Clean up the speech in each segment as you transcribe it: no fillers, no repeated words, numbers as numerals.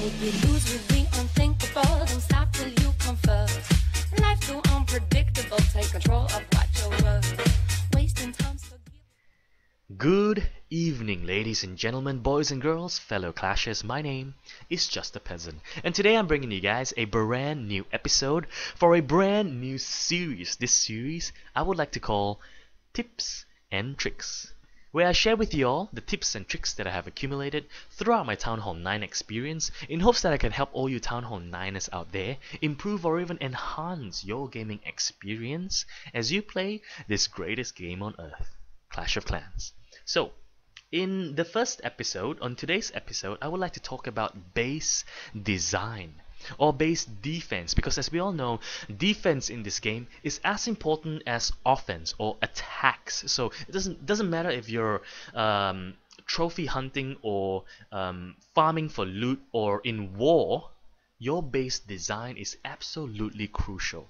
Take it loose with the unthinkable. Don't stop till you come first. Life's too unpredictable. Take control of what you're worth. Wasting time. So Good evening, ladies and gentlemen, boys and girls, fellow clashers. My name is Justa, Peasant, and today I'm bringing you guys a brand new episode for a brand new series. This series I would like to call Tips and Tricks, where I share with you all the tips and tricks that I have accumulated throughout my Town Hall 9 experience in hopes that I can help all you Town Hall 9ers out there improve or even enhance your gaming experience as you play this greatest game on earth, Clash of Clans. So, in the first episode, on today's episode, I would like to talk about base design or base defense, because as we all know, defense in this game is as important as offense or attacks. So it doesn't matter if you're trophy hunting or farming for loot or in war, your base design is absolutely crucial.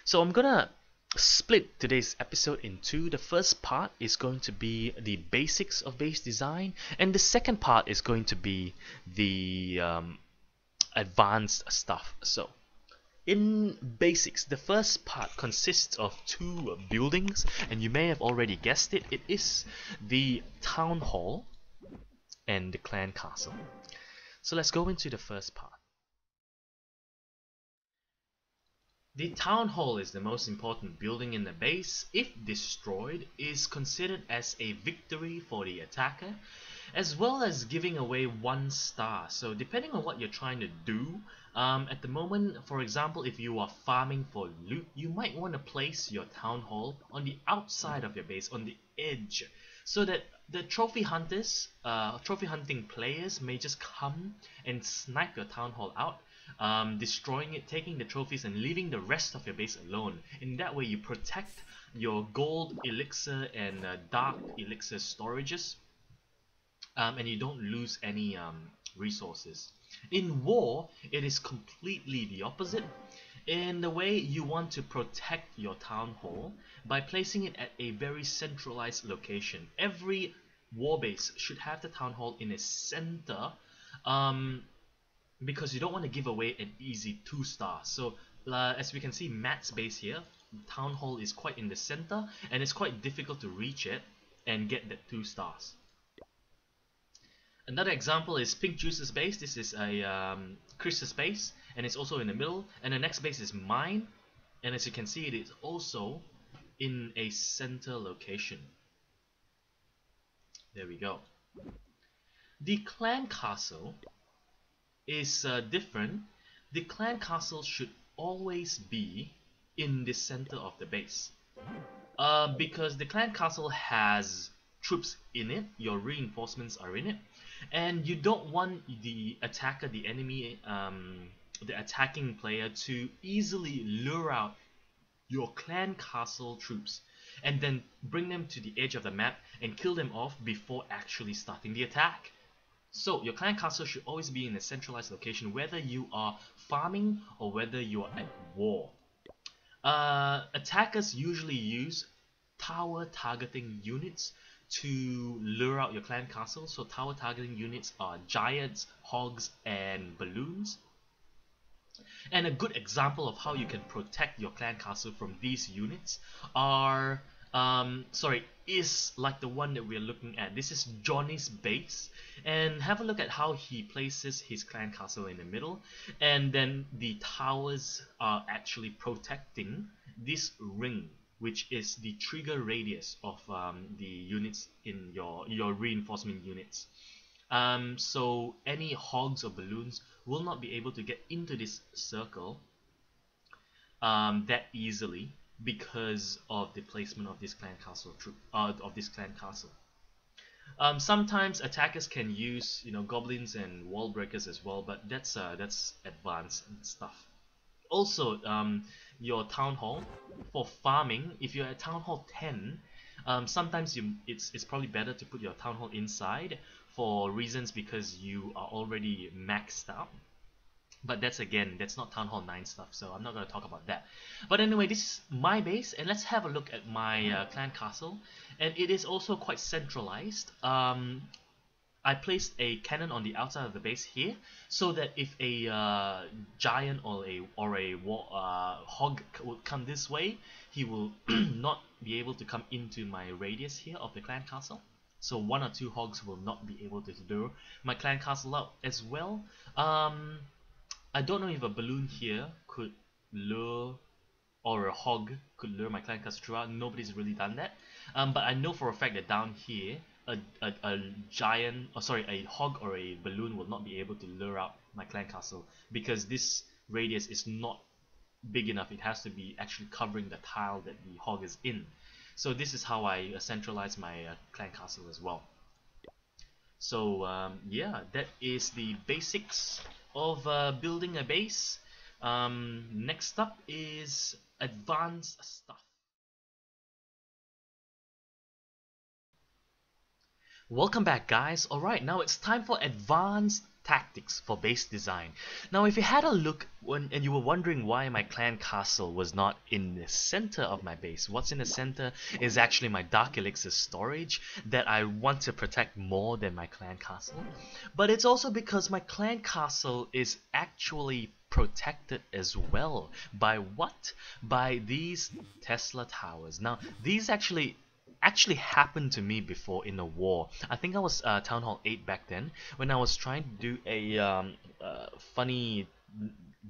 So I'm gonna split today's episode in two. The first part is going to be the basics of base design, and the second part is going to be the advanced stuff. So in basics, the first part consists of two buildings, and you may have already guessed it. It is the town hall and the clan castle. So let's go into the first part. The town hall is the most important building in the base. If destroyed, is considered as a victory for the attacker, as well as giving away 1 star. So depending on what you're trying to do, at the moment, for example, if you are farming for loot, you might want to place your town hall on the outside of your base, on the edge, so that the trophy hunters, trophy hunting players may just come and snipe your town hall out, destroying it, taking the trophies and leaving the rest of your base alone. In that way you protect your gold elixir and dark elixir storages, and you don't lose any resources. In war, it is completely the opposite. In the way, you want to protect your town hall by placing it at a very centralized location. Every war base should have the town hall in a center, because you don't want to give away an easy 2 star. So as we can see, Matt's base here, town hall is quite in the center, and it's quite difficult to reach it and get that 2 stars. Another example is Pink Juice's base. This is a Chris's base, and it's also in the middle. And the next base is mine, and as you can see, it is also in a center location. There we go. The clan castle is different. The clan castle should always be in the center of the base, because the clan castle has troops in it, your reinforcements are in it, and you don't want the attacker, the enemy, the attacking player to easily lure out your clan castle troops and then bring them to the edge of the map and kill them off before actually starting the attack. So your clan castle should always be in a centralized location, whether you are farming or whether you are at war. Attackers usually use tower targeting units to lure out your clan castle. So tower targeting units are giants, hogs, and balloons. And a good example of how you can protect your clan castle from these units are is like the one that we're looking at. This is Johnny's base, and have a look at how he places his clan castle in the middle, and then the towers are actually protecting this ring, which is the trigger radius of the units in your reinforcement units. So any hogs or balloons will not be able to get into this circle that easily, because of the placement of this clan castle sometimes attackers can use goblins and wall breakers as well, but that's advanced stuff. Also, your town hall for farming, if you're at town hall 10, sometimes it's probably better to put your town hall inside for reasons because you are already maxed out. But that's not Town Hall 9 stuff, so I'm not going to talk about that. But anyway, this is my base, and let's have a look at my clan castle. And it is also quite centralized. I placed a cannon on the outside of the base here, so that if a giant or a hog would come this way, he will not be able to come into my radius here of the clan castle. So one or two hogs will not be able to lure my clan castle out as well. I don't know if a balloon here could lure, or a hog could lure my clan castle throughout. Nobody's really done that. But I know for a fact that down here, a giant, or sorry, a hog or a balloon will not be able to lure out my clan castle, because this radius is not big enough. It has to be actually covering the tile that the hog is in. So this is how I centralize my clan castle as well. So yeah, that is the basics of building a base. Next up is advanced stuff. Welcome back, guys. Alright, now it's time for advanced tactics for base design. Now if you had a look and you were wondering why my clan castle was not in the center of my base, what's in the center is actually my dark elixir storage that I want to protect more than my clan castle. But it's also because my clan castle is actually protected as well. By what? By these Tesla towers. Now these actually happened to me before in a war. I think I was Town Hall 8 back then, when I was trying to do a funny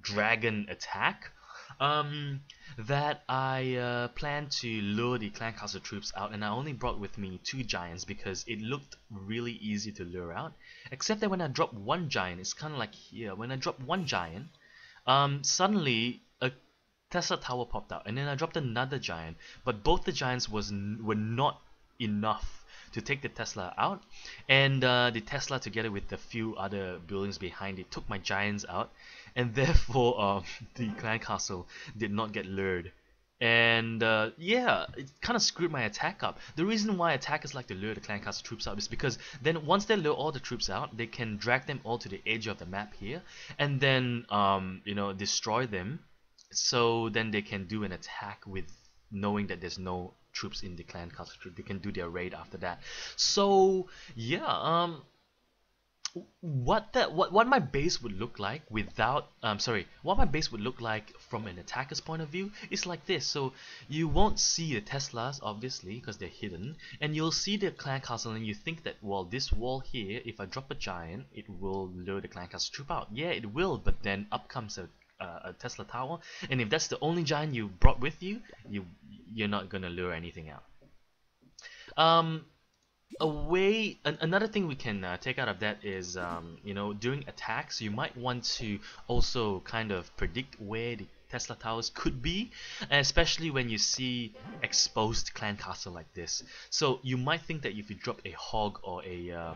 dragon attack that I planned to lure the clan castle troops out, and I only brought with me 2 giants because it looked really easy to lure out. Except that when I dropped 1 giant, it's kind of like here. When I dropped 1 giant, suddenly a Tesla tower popped out, and then I dropped another giant, but both the giants were not enough to take the Tesla out, and the Tesla, together with a few other buildings behind it, took my giants out, and therefore the clan castle did not get lured. And yeah, it kind of screwed my attack up. The reason why attackers like to lure the clan castle troops out is because then once they lure all the troops out, they can drag them all to the edge of the map here, and then you know, destroy them. So then they can do an attack with knowing that there's no troops in the clan castle. They can do their raid after that. So yeah, what my base would look like without what my base would look like from an attacker's point of view is like this. So you won't see the Teslas, obviously, because they're hidden, and you'll see the clan castle and you think that, well, this wall here, if I drop a giant, it will lure the clan castle troop out. Yeah, it will, but then up comes a Tesla tower, and if that's the only giant you brought with you, you're not gonna lure anything out. Another thing we can take out of that is, you know, during attacks, you might want to also kind of predict where the Tesla towers could be, especially when you see exposed clan castle like this. So you might think that if you drop a hog or a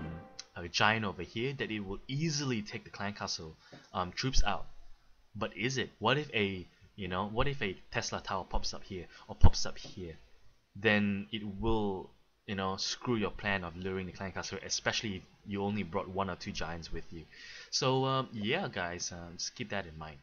giant over here, that it will easily take the clan castle troops out. But is it? What if a Tesla tower pops up here or pops up here? Then it will, you know, screw your plan of luring the clan castle, especially if you only brought 1 or 2 giants with you. So yeah, guys, just keep that in mind.